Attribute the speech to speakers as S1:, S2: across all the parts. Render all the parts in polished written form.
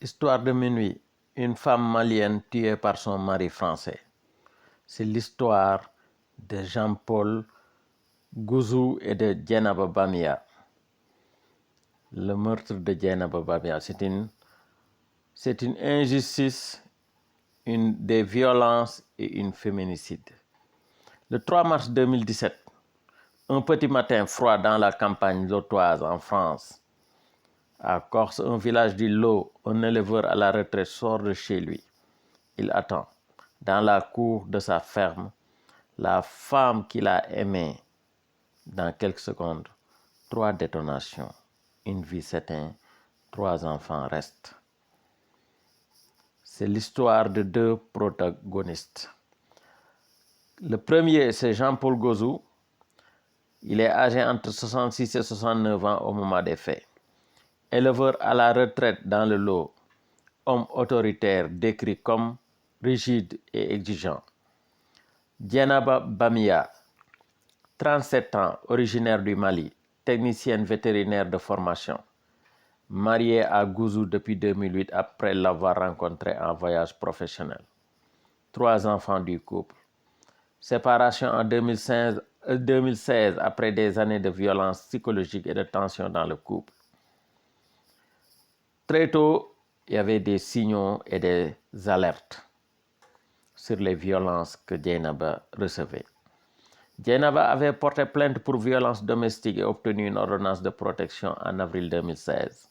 S1: Histoire de minuit, une femme malienne tuée par son mari français. C'est l'histoire de Jean-Paul Gouzou et de Dieynaba Bamia. Le meurtre de Dieynaba Bamia, c'est une injustice, des violences et une féminicide. Le 3 mars 2017, un petit matin froid dans la campagne lotoise en France, à Corse, un village du Lot, un éleveur à la retraite sort de chez lui. Il attend, dans la cour de sa ferme, la femme qu'il a aimée. Dans quelques secondes, 3 détonations, une vie s'éteint, 3 enfants restent. C'est l'histoire de 2 protagonistes. Le premier, c'est Jean-Paul Gouzou. Il est âgé entre 66 et 69 ans au moment des faits. Éleveur à la retraite dans le Lot, homme autoritaire décrit comme rigide et exigeant. Dieynaba Bamia, 37 ans, originaire du Mali, technicienne vétérinaire de formation, mariée à Gouzou depuis 2008 après l'avoir rencontré en voyage professionnel. 3 enfants du couple. Séparation en 2016 après des années de violence psychologique et de tension dans le couple. Très tôt, il y avait des signaux et des alertes sur les violences que Dieynaba recevait. Dieynaba avait porté plainte pour violence domestique et obtenu une ordonnance de protection en avril 2016.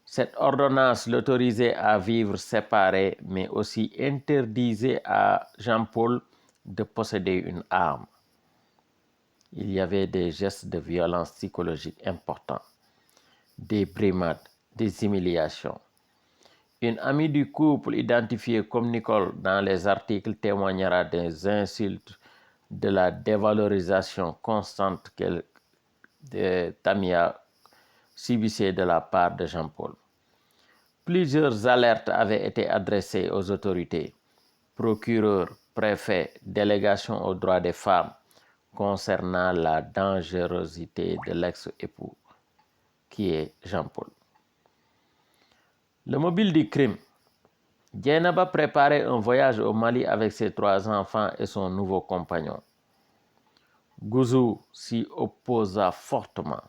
S1: Cette ordonnance l'autorisait à vivre séparée, mais aussi interdisait à Jean-Paul de posséder une arme. Il y avait des gestes de violence psychologique importants, des brimades, des humiliations. Une amie du couple, identifiée comme Nicole dans les articles, témoignera des insultes, de la dévalorisation constante que Tamia subissait de la part de Jean-Paul. Plusieurs alertes avaient été adressées aux autorités, procureurs, préfets, délégations aux droits des femmes, concernant la dangerosité de l'ex-époux, qui est Jean-Paul. Le mobile du crime. Dieynaba préparait un voyage au Mali avec ses 3 enfants et son nouveau compagnon. Gouzou s'y opposa fortement.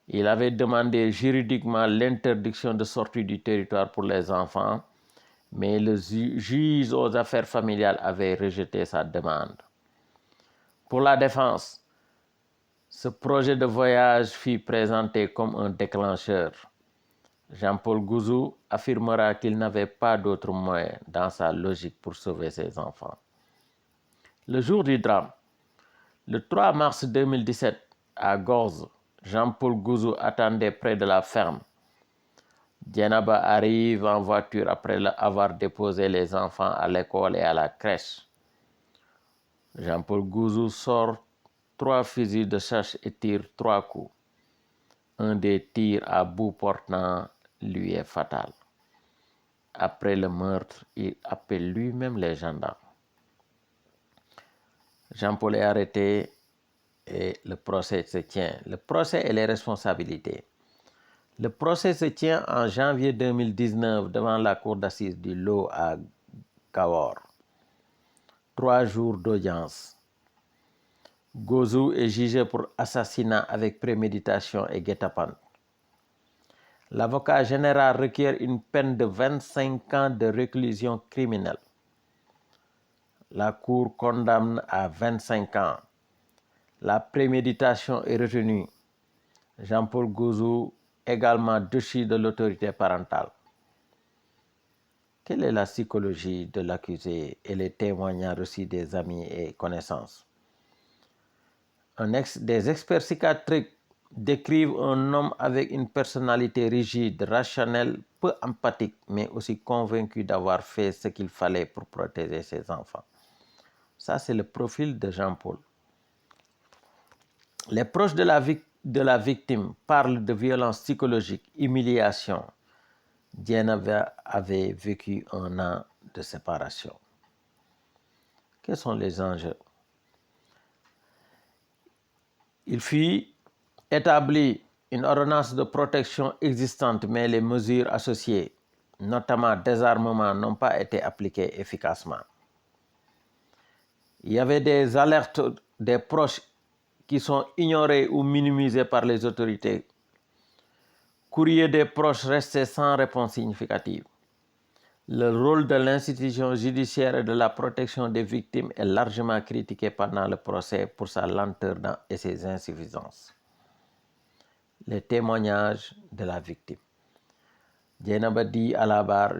S1: Il avait demandé juridiquement l'interdiction de sortie du territoire pour les enfants, mais le juge aux affaires familiales avait rejeté sa demande. Pour la défense, ce projet de voyage fut présenté comme un déclencheur. Jean-Paul Gouzou affirmera qu'il n'avait pas d'autre moyen dans sa logique pour sauver ses enfants. Le jour du drame, le 3 mars 2017, à Gorze, Jean-Paul Gouzou attendait près de la ferme. Dieynaba arrive en voiture après avoir déposé les enfants à l'école et à la crèche. Jean-Paul Gouzou sort 3 fusils de chasse et tire 3 coups. Un des tirs à bout portant lui est fatal. Après le meurtre, il appelle lui-même les gendarmes. Jean-Paul est arrêté et le procès se tient. Le procès et les responsabilités. Le procès se tient en janvier 2019 devant la cour d'assises du Lot à Cahors. 3 jours d'audience. Gouzou est jugé pour assassinat avec préméditation et guet-apens. L'avocat général requiert une peine de 25 ans de réclusion criminelle. La cour condamne à 25 ans. La préméditation est retenue. Jean-Paul Gouzou également déchu de l'autorité parentale. Quelle est la psychologie de l'accusé et les témoignages reçus des amis et connaissances? Des experts psychiatriques décrivent un homme avec une personnalité rigide, rationnelle, peu empathique, mais aussi convaincu d'avoir fait ce qu'il fallait pour protéger ses enfants. Ça, c'est le profil de Jean-Paul. Les proches de la victime parlent de violence psychologique, humiliation. Dieynaba avait vécu 1 an de séparation. Quels sont les enjeux? Il fut établi une ordonnance de protection existante, mais les mesures associées, notamment désarmement, n'ont pas été appliquées efficacement. Il y avait des alertes des proches qui sont ignorées ou minimisées par les autorités. Courrier des proches resté sans réponse significative. Le rôle de l'institution judiciaire et de la protection des victimes est largement critiqué pendant le procès pour sa lenteur et ses insuffisances. Les témoignages de la victime. Dieynaba dit à la barre,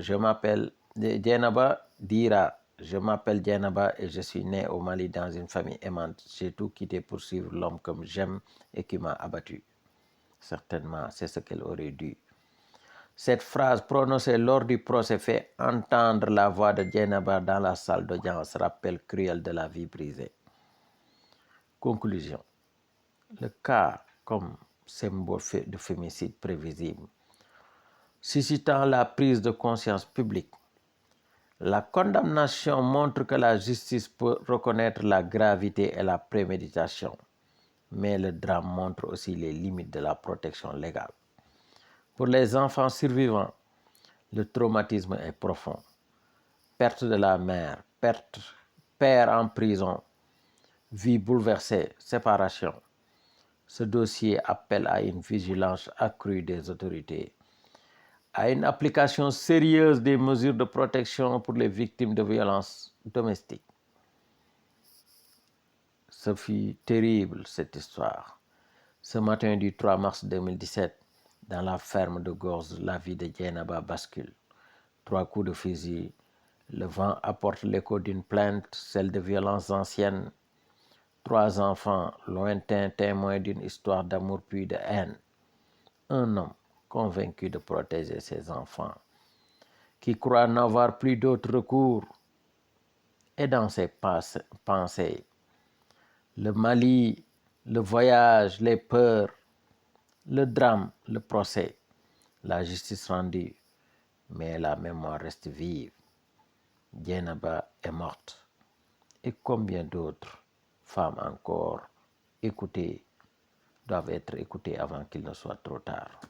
S1: Dieynaba dira, je m'appelle Dieynaba et je suis né au Mali dans une famille aimante. J'ai tout quitté pour suivre l'homme que j'aime et qui m'a abattu. Certainement, c'est ce qu'elle aurait dû. Cette phrase prononcée lors du procès fait entendre la voix de Dieynaba dans la salle d'audience, rappel cruel de la vie brisée. Conclusion. Le cas comme symbole de féminicide prévisible, suscitant la prise de conscience publique, la condamnation montre que la justice peut reconnaître la gravité et la préméditation, mais le drame montre aussi les limites de la protection légale. Pour les enfants survivants, le traumatisme est profond. Perte de la mère, père en prison, vie bouleversée, séparation. Ce dossier appelle à une vigilance accrue des autorités, à une application sérieuse des mesures de protection pour les victimes de violences domestiques. Ce fut terrible, cette histoire. Ce matin du 3 mars 2017, dans la ferme de Gorze, la vie de Dieynaba bascule. 3 coups de fusil. Le vent apporte l'écho d'une plainte, celle de violences anciennes. 3 enfants, lointains témoins d'une histoire d'amour puis de haine. Un homme convaincu de protéger ses enfants, qui croit n'avoir plus d'autre recours. Et dans ses pensées, le Mali, le voyage, les peurs, le drame, le procès, la justice rendue, mais la mémoire reste vive. Dieynaba est morte. Et combien d'autres femmes encore doivent être écoutées avant qu'il ne soit trop tard.